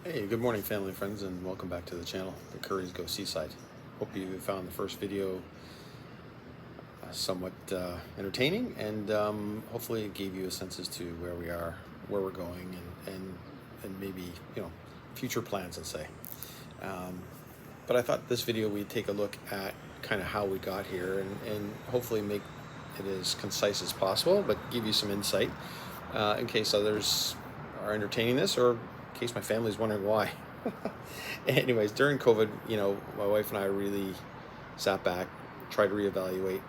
Hey, good morning, family and friends, and welcome back to the channel. The Currys Go Seaside. Hope you found the first video somewhat entertaining, and hopefully it gave you a sense as to where we are, where we're going, and maybe future plans. Let's say. Um, but I thought this video we'd take a look at kind of how we got here, and hopefully make it as concise as possible, but give you some insight in case others are entertaining this, or in case my family's wondering why. Anyways, during COVID, my wife and I really sat back, tried to reevaluate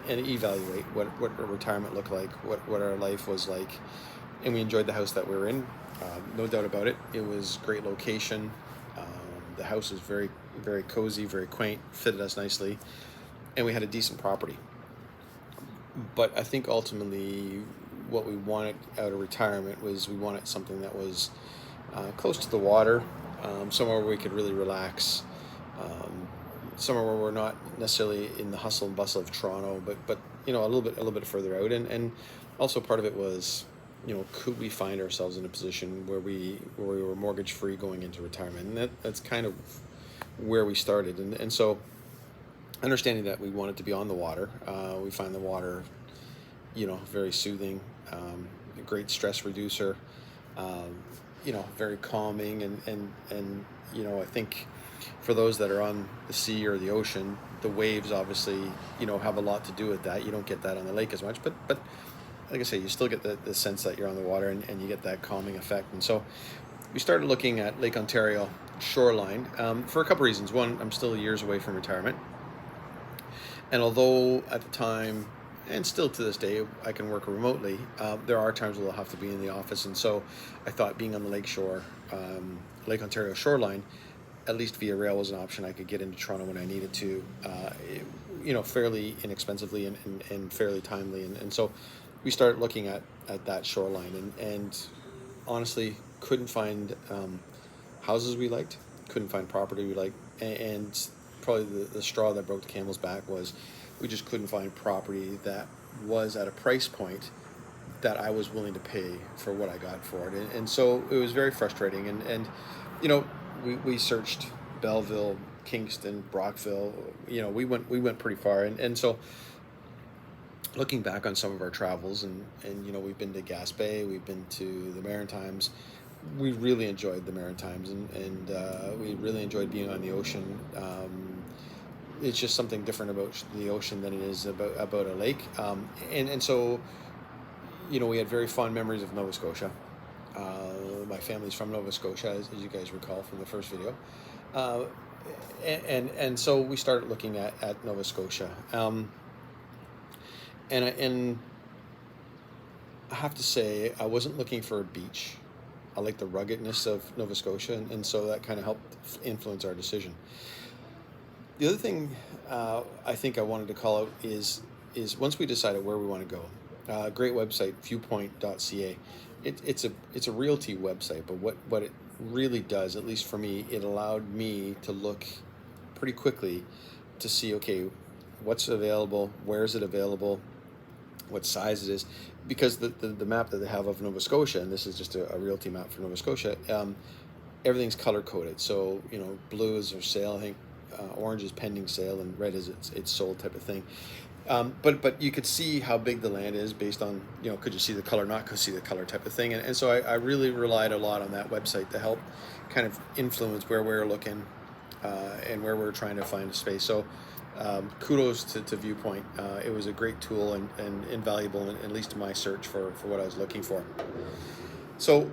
and evaluate what our retirement looked like, what our life was like, and we enjoyed the house that we were in. No doubt about it. It was great location. The house was very, very cozy, very quaint, fitted us nicely, and we had a decent property. But I think ultimately what we wanted out of retirement was we wanted something that was close to the water, somewhere where we could really relax, somewhere where we're not necessarily in the hustle and bustle of Toronto, but a little bit further out, and also part of it was, could we find ourselves in a position where we were mortgage free going into retirement, and that's kind of where we started, and so understanding that we wanted to be on the water, we find the water, very soothing, a great stress reducer, very calming, and I think for those that are on the sea or the ocean, the waves obviously, have a lot to do with that. You don't get that on the lake as much, but like I say, you still get the sense that you're on the water, and you get that calming effect. And so we started looking at Lake Ontario shoreline for a couple reasons. One, I'm still years away from retirement. And although at the time, and still to this day, I can work remotely, there are times where I'll have to be in the office. And so I thought being on the lakeshore, Lake Ontario shoreline, at least via rail was an option. I could get into Toronto when I needed to, fairly inexpensively and fairly timely. And so we started looking at that shoreline, and honestly couldn't find houses we liked, couldn't find property we liked, and probably the straw that broke the camel's back was we just couldn't find property that was at a price point that I was willing to pay for what I got for it. And so it was very frustrating. And we searched Belleville, Kingston, Brockville. We went pretty far. And so looking back on some of our travels, and we've been to Gaspé, we've been to the Maritimes. We really enjoyed the Maritimes, and we really enjoyed being on the ocean. It's just something different about the ocean than it is about a lake. And so, we had very fond memories of Nova Scotia. My family's from Nova Scotia, as you guys recall from the first video. And so we started looking at Nova Scotia. And I have to say, I wasn't looking for a beach. I like the ruggedness of Nova Scotia, and so that kind of helped influence our decision. The other thing I think I wanted to call out is once we decided where we want to go, great website, viewpoint.ca. It's a realty website, but what it really does, at least for me, it allowed me to look pretty quickly to see, okay, what's available, where is it available, what size it is, because the map that they have of Nova Scotia, and this is just a realty map for Nova Scotia, everything's color coded. So blue is for sale, I think, orange is pending sale, and red is it's sold type of thing. But you could see how big the land is based on, could you see the color, not could see the color type of thing. And so I really relied a lot on that website to help kind of influence where we're looking and where we're trying to find a space. So kudos to Viewpoint. It was a great tool and invaluable, at least in my search for what I was looking for. So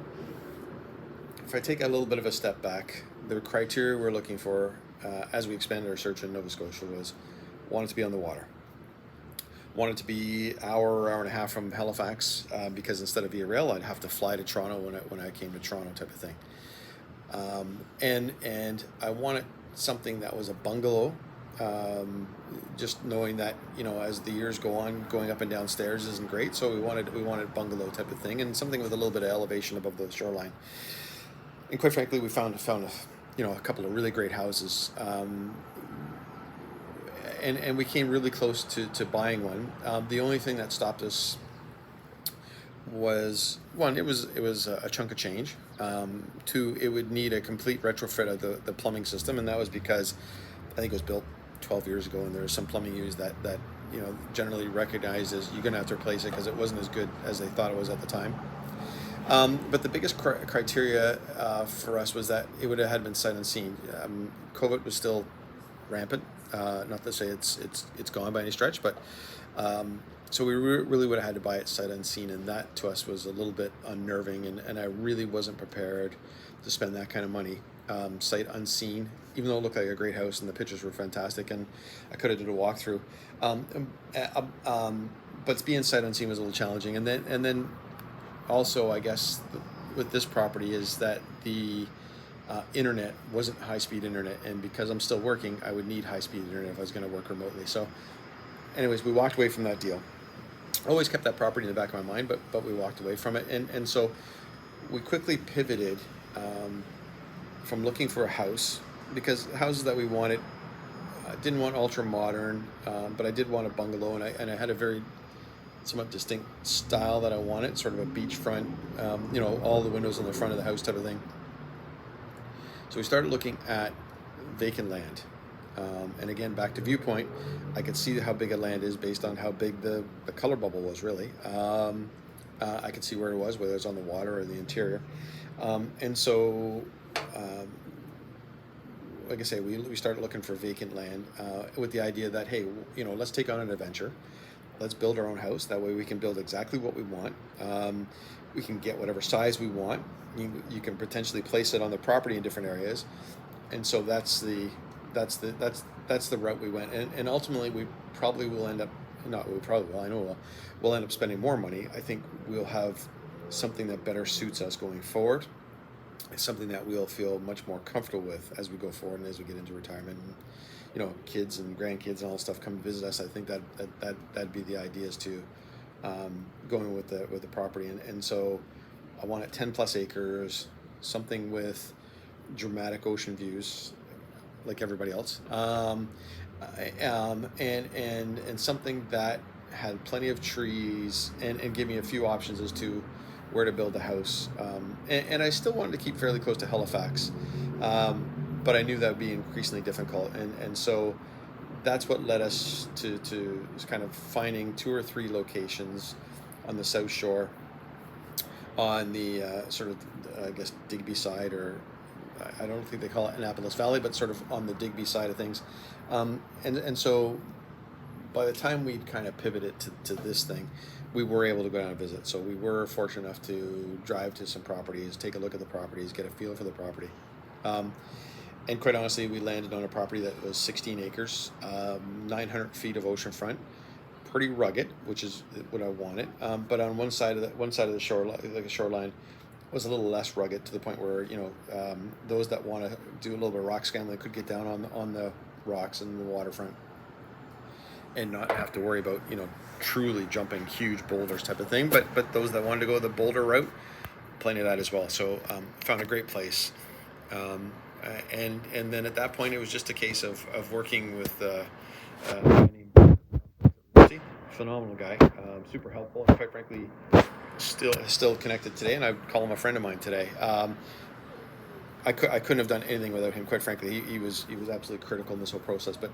if I take a little bit of a step back, the criteria we're looking for as we expanded our search in Nova Scotia was wanted to be on the water. Wanted to be hour and a half from Halifax, because instead of via rail, I'd have to fly to Toronto when I came to Toronto type of thing. And I wanted something that was a bungalow. Just knowing that as the years go on, going up and down stairs isn't great, so we wanted bungalow type of thing, and something with a little bit of elevation above the shoreline. And quite frankly, we found a couple of really great houses, and we came really close to buying one. The only thing that stopped us was, one, it was a chunk of change. Two, it would need a complete retrofit of the plumbing system, and that was because I think it was built 12 years ago, and there was some plumbing used that generally recognized as you're gonna have to replace it because it wasn't as good as they thought it was at the time. But the biggest criteria for us was that it would have had been sight unseen. COVID was still rampant. Not to say it's gone by any stretch, but so we really would have had to buy it sight unseen, and that to us was a little bit unnerving, and I really wasn't prepared to spend that kind of money sight unseen. Even though it looked like a great house and the pictures were fantastic, and I could have did a walkthrough, but being sight unseen was a little challenging. And then also, I guess with this property is that the internet wasn't high-speed internet, and because I'm still working, I would need high-speed internet if I was going to work remotely. So anyways, we walked away from that deal. Always kept that property in the back of my mind, but we walked away from it, and so we quickly pivoted from looking for a house, because houses that we wanted, I didn't want ultra modern, but I did want a bungalow, and I had a very somewhat distinct style that I wanted, sort of a beachfront, all the windows on the front of the house type of thing. So we started looking at vacant land. And again, back to viewpoint, I could see how big a land is based on how big the color bubble was, really. I could see where it was, whether it's on the water or the interior. And so, like I say, we started looking for vacant land with the idea that, hey, let's take on an adventure. Let's build our own house. That way we can build exactly what we want. We can get whatever size we want. You can potentially place it on the property in different areas. And so that's the route we went. And ultimately we probably will end up, not we probably will, I know we'll end up spending more money. I think we'll have something that better suits us going forward. It's something that we'll feel much more comfortable with as we go forward and as we get into retirement. And, kids and grandkids and all that stuff come visit us. I think that'd be the idea, is to going with the property. And so I wanted 10 plus acres, something with dramatic ocean views, like everybody else, and something that had plenty of trees, and give me a few options as to where to build a house. And I still wanted to keep fairly close to Halifax, but I knew that would be increasingly difficult. And so that's what led us to kind of finding 2 or 3 locations on the South Shore, on the sort of, I guess, Digby side, or I don't think they call it Annapolis Valley, but sort of on the Digby side of things. And so by the time we'd kind of pivoted to this thing, we were able to go down and visit. So we were fortunate enough to drive to some properties, take a look at the properties, get a feel for the property. And quite honestly, we landed on a property that was 16 acres, 900 feet of oceanfront, pretty rugged, which is what I wanted. But on one side of the shore, like a shoreline, was a little less rugged, to the point where those that want to do a little bit of rock scrambling could get down on the rocks and the waterfront, and not have to worry about truly jumping huge boulders type of thing. But those that wanted to go the boulder route, plenty of that as well. So found a great place. And then at that point, it was just a case of working with phenomenal guy, super helpful, and quite frankly, still connected today. And I call him a friend of mine today. I couldn't have done anything without him. Quite frankly, he was absolutely critical in this whole process. But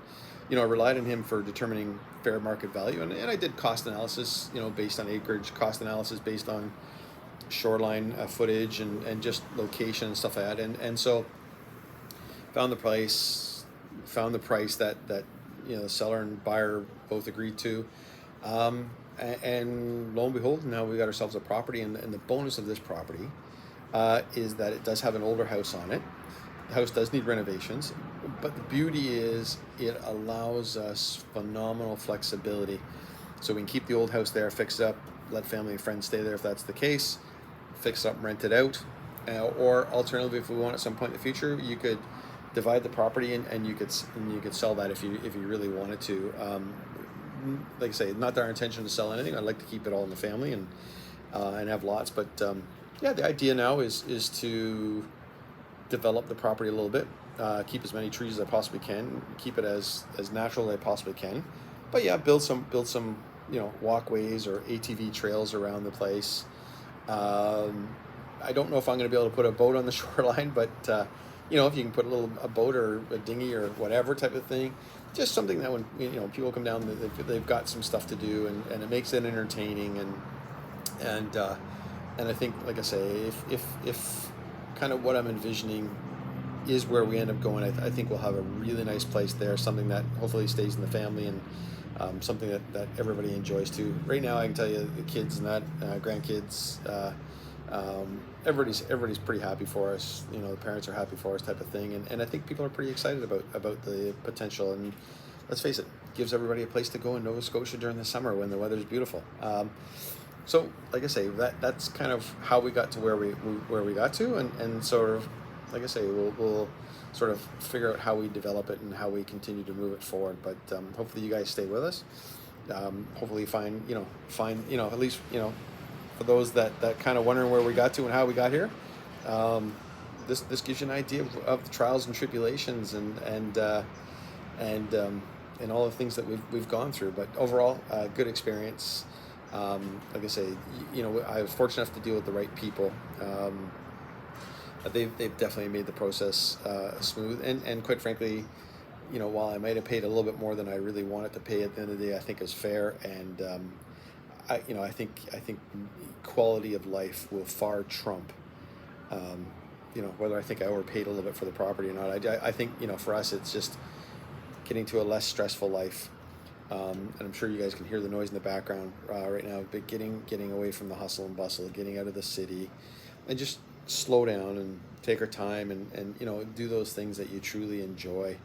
I relied on him for determining fair market value, and I did cost analysis, based on acreage, cost analysis based on shoreline footage and just location and stuff like that. And so found the price that the seller and buyer both agreed to, and lo and behold, now we got ourselves a property. And the bonus of this property is that it does have an older house on it. The house does need renovations, but the beauty is it allows us phenomenal flexibility. So we can keep the old house there, fix it up, let family and friends stay there if that's the case, fix it up, rent it out, or alternatively, if we want at some point in the future, you could divide the property and you could sell that if you really wanted to. Like I say, not our intention to sell anything. I'd like to keep it all in the family and have lots. But the idea now is to develop the property a little bit, keep as many trees as I possibly can, keep it as natural as I possibly can. But build some walkways or ATV trails around the place. I don't know if I'm going to be able to put a boat on the shoreline, but if you can put a boat or a dinghy or whatever type of thing, just something that when people come down, they've got some stuff to do, and it makes it entertaining, and and I think, like I say, if kind of what I'm envisioning is where we end up going, I think we'll have a really nice place there, something that hopefully stays in the family, and something that everybody enjoys too. Right now, I can tell you, the kids and that grandkids, everybody's pretty happy for us. The parents are happy for us, type of thing, and I think people are pretty excited about the potential. And let's face it, gives everybody a place to go in Nova Scotia during the summer when the weather's beautiful. So, like I say, that's kind of how we got to where we got to, and sort of, like I say, we'll sort of figure out how we develop it and how we continue to move it forward. But hopefully, you guys stay with us. Hopefully, find at least for those that kind of wondering where we got to and how we got here. This gives you an idea of the trials and tribulations and all the things that we've gone through. But overall, good experience. Like I say, I was fortunate enough to deal with the right people. They've definitely made the process smooth, and quite frankly, while I might have paid a little bit more than I really wanted to pay, at the end of the day, I think is fair. And I think quality of life will far trump whether I think I overpaid a little bit for the property or not. I think for us, it's just getting to a less stressful life. And I'm sure you guys can hear the noise in the background right now, but getting away from the hustle and bustle, getting out of the city, and just slow down and take our time, and do those things that you truly enjoy,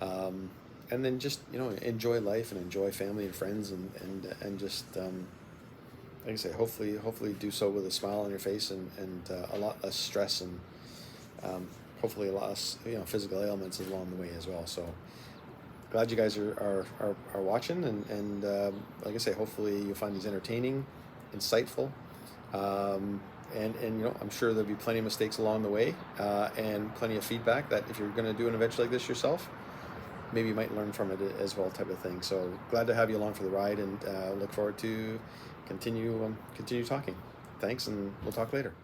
and then just enjoy life and enjoy family and friends, and just like I say, hopefully do so with a smile on your face, and a lot less stress, and hopefully a lot less physical ailments along the way as well. So glad you guys are watching, and like I say, hopefully you'll find these entertaining, insightful, and I'm sure there'll be plenty of mistakes along the way, and plenty of feedback that if you're going to do an adventure like this yourself, maybe you might learn from it as well, type of thing. So glad to have you along for the ride, and look forward to continue talking. Thanks, and we'll talk later.